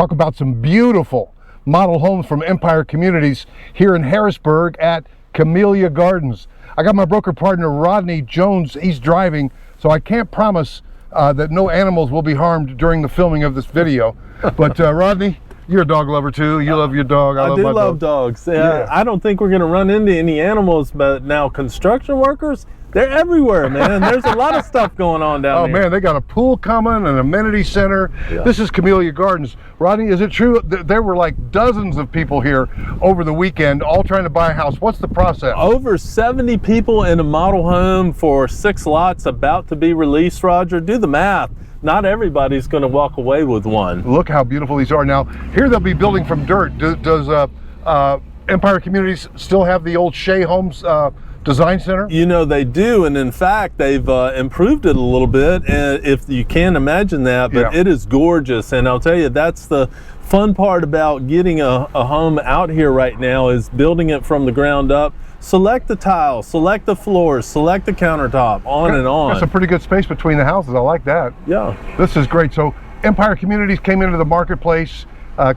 talk about some beautiful model homes from Empire Communities here in Harrisburg at Camellia Gardens. I got my broker partner Rodney Jones. He's driving, so I can't promise that no animals will be harmed during the filming of this video. But Rodney, you're a dog lover too. You love your dog. I do love dogs. Yeah. I don't think we're going to run into any animals, but now construction workers, they're everywhere, man. There's a lot of stuff going on down there. Oh man, they got a pool coming, an amenity center. Yeah. This is Camellia Gardens. Rodney, is it true there were like dozens of people here over the weekend all trying to buy a house? What's the process? Over 70 people in a model home for 6 lots about to be released, Roger. Do the math. Not everybody's going to walk away with one. Look how beautiful these are. Now, here they'll be building from dirt. Does Empire Communities still have the old Shea Homes Design Center? You know, they do, and in fact they've improved it a little bit, and if you can imagine that, but yeah. It is gorgeous. And I'll tell you, that's the fun part about getting a home out here right now, is building it from the ground up. Select the tiles, select the floors, select the countertop, on and on. That's a pretty good space between the houses. I like that. Yeah. This is great. So Empire Communities came into the marketplace,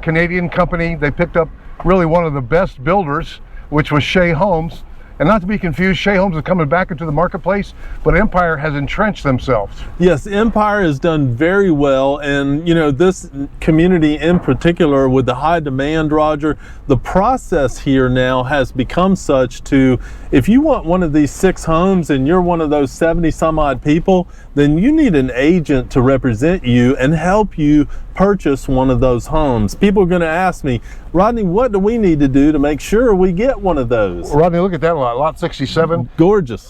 Canadian company. They picked up really one of the best builders, which was Shea Homes. And not to be confused, Shea Homes is coming back into the marketplace, but Empire has entrenched themselves. Yes, Empire has done very well, and you know, this community in particular, with the high demand, Roger, the process here now has become such to, if you want one of these 6 homes and you're one of those 70 some odd people, then you need an agent to represent you and help you purchase one of those homes. People are going to ask me, Rodney, what do we need to do to make sure we get one of those? Rodney, look at that lot, lot 67. Gorgeous.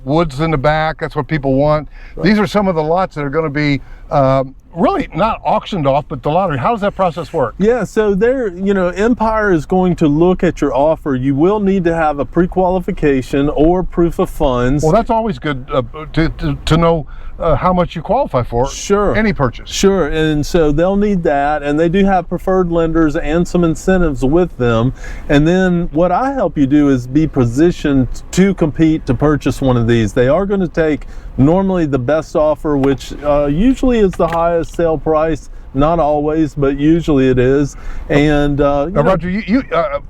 Woods in the back, that's what people want. Right. These are some of the lots that are going to be really not auctioned off, but the lottery. How does that process work? Yeah, so there, you know, Empire is going to look at your offer. You will need to have a pre-qualification or proof of funds. Well, that's always good to know how much you qualify for. Sure. Any purchase. Sure, and so they'll need that, and they do have preferred lenders and some incentives with them. And then what I help you do is be positioned to compete to purchase one of these. They are going to take normally the best offer, which usually is the highest sale price. Not always, but usually it is. And Roger,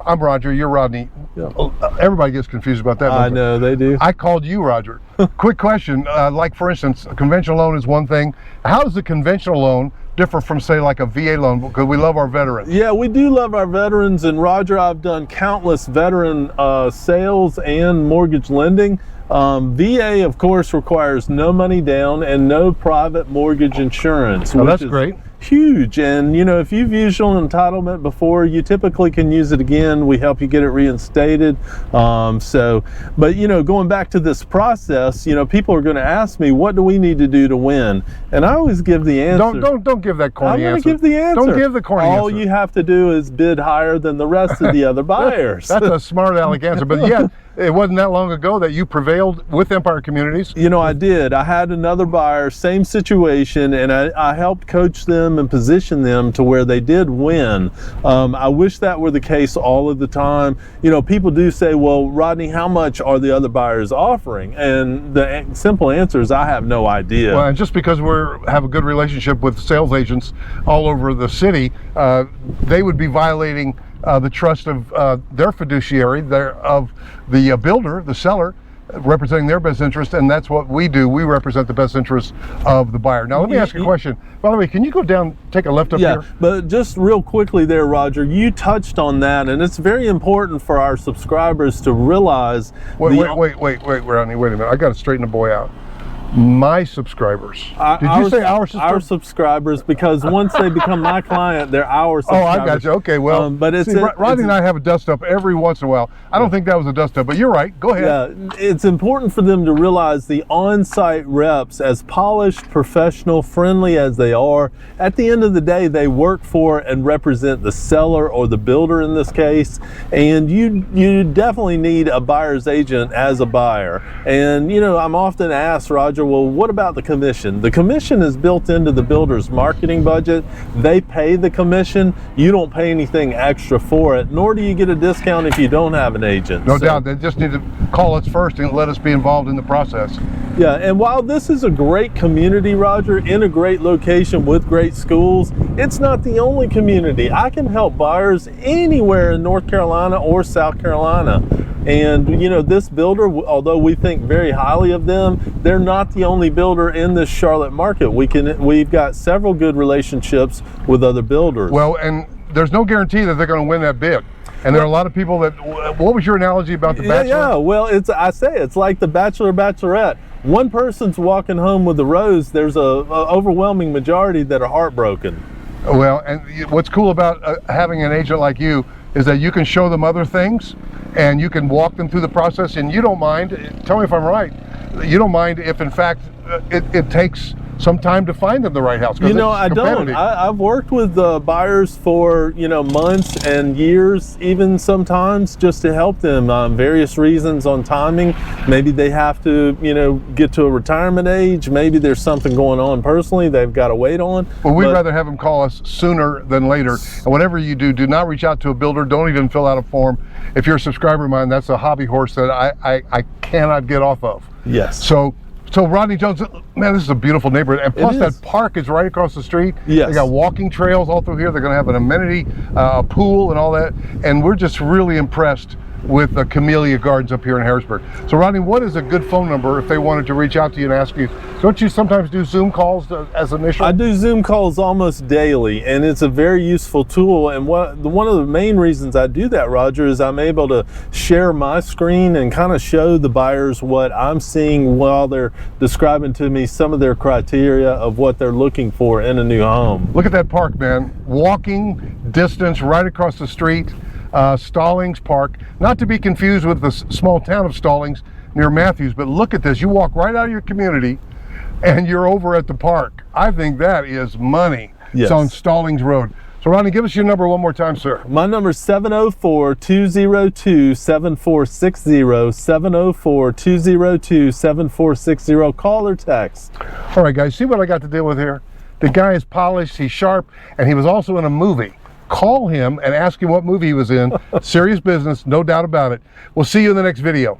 I'm Roger, you're Rodney. Yeah. Everybody gets confused about that. I know, they do. I called you Roger. Quick question, like for instance, a conventional loan is one thing. How does a conventional loan differ from, say, like a VA loan? Because we love our veterans. Yeah, we do love our veterans, and Roger, I've done countless veteran sales and mortgage lending. VA, of course, requires no money down and no private mortgage insurance. Oh, that's great. Huge. And you know, if you've used your entitlement before, you typically can use it again. We help you get it reinstated. But you know, going back to this process, you know, people are going to ask me, what do we need to do to win? And I always give the answer. Don't give that corny answer. I'm going to give the answer. Don't give the corny answer. All you have to do is bid higher than the rest of the other buyers. That's a smart aleck answer. But yet, it wasn't that long ago that you prevailed with Empire Communities. You know, I did. I had another buyer, same situation, and I helped coach them and position them to where they did win. I wish that were the case all of the time. You know, people do say, well, Rodney, how much are the other buyers offering? And the simple answer is, I have no idea. Well, and just because we have a good relationship with sales agents all over the city, they would be violating the trust of their fiduciary, of the builder, the seller, representing their best interest, and that's what we do. We represent the best interest of the buyer. Now, let me ask you a question. By the way, can you go down, take a left up here? Yeah, but just real quickly there, Roger, you touched on that, and it's very important for our subscribers to realize. Wait, Rodney, wait a minute. I got to straighten the boy out. My subscribers. Did you say our subscribers? Our subscribers, because once they become my client, they're our subscribers. Oh, I got you. Okay, well, but it's Rodney and I have a dust up every once in a while. I don't think that was a dust up, but you're right. Go ahead. Yeah, it's important for them to realize the on-site reps, as polished, professional, friendly as they are, at the end of the day, they work for and represent the seller or the builder in this case. And you definitely need a buyer's agent as a buyer. And you know, I'm often asked, Roger, Roger, well, what about the commission? The commission is built into the builder's marketing budget. They pay the commission. You don't pay anything extra for it, nor do you get a discount if you don't have an agent. No doubt. They just need to call us first and let us be involved in the process. Yeah, and while this is a great community, Roger, in a great location with great schools, it's not the only community. I can help buyers anywhere in North Carolina or South Carolina. And you know, this builder, although we think very highly of them, they're not the only builder in this Charlotte market. We've got several good relationships with other builders. Well, and there's no guarantee that they're going to win that bid. And there are a lot of people that, what was your analogy about the Bachelor? Yeah, well, it's like the Bachelor, Bachelorette. One person's walking home with a rose, there's a overwhelming majority that are heartbroken. Well, and what's cool about having an agent like you is that you can show them other things and you can walk them through the process, and you don't mind, tell me if I'm right, you don't mind if in fact it takes some time to find them the right house. You know, I don't. I've worked with buyers for, you know, months and years, even sometimes, just to help them on various reasons on timing. Maybe they have to, you know, get to a retirement age. Maybe there's something going on personally they've got to wait on. Well, we'd rather have them call us sooner than later. And whatever you do, do not reach out to a builder. Don't even fill out a form. If you're a subscriber of mine, that's a hobby horse that I cannot get off of. Yes. So Rodney Jones, man, this is a beautiful neighborhood, and plus that park is right across the street. Yes. They got walking trails all through here. They're going to have an amenity, a pool, and all that. And we're just really impressed with the Camellia Gardens up here in Harrisburg. So Rodney, what is a good phone number if they wanted to reach out to you and ask you? Don't you sometimes do Zoom calls as initial? I do Zoom calls almost daily, and it's a very useful tool. And one of the main reasons I do that, Roger, is I'm able to share my screen and kind of show the buyers what I'm seeing while they're describing to me some of their criteria of what they're looking for in a new home. Look at that park, man. Walking distance right across the street. Stallings Park, not to be confused with the small town of Stallings near Matthews, but look at this. You walk right out of your community and you're over at the park. I think that is money. Yes. It's on Stallings Road. So Ronnie, give us your number one more time, sir. My number is 704-202-7460, 704-202-7460. Call or text. All right, guys, see what I got to deal with here? The guy is polished, he's sharp, and he was also in a movie. Call him and ask him what movie he was in. Serious business, no doubt about it. We'll see you in the next video.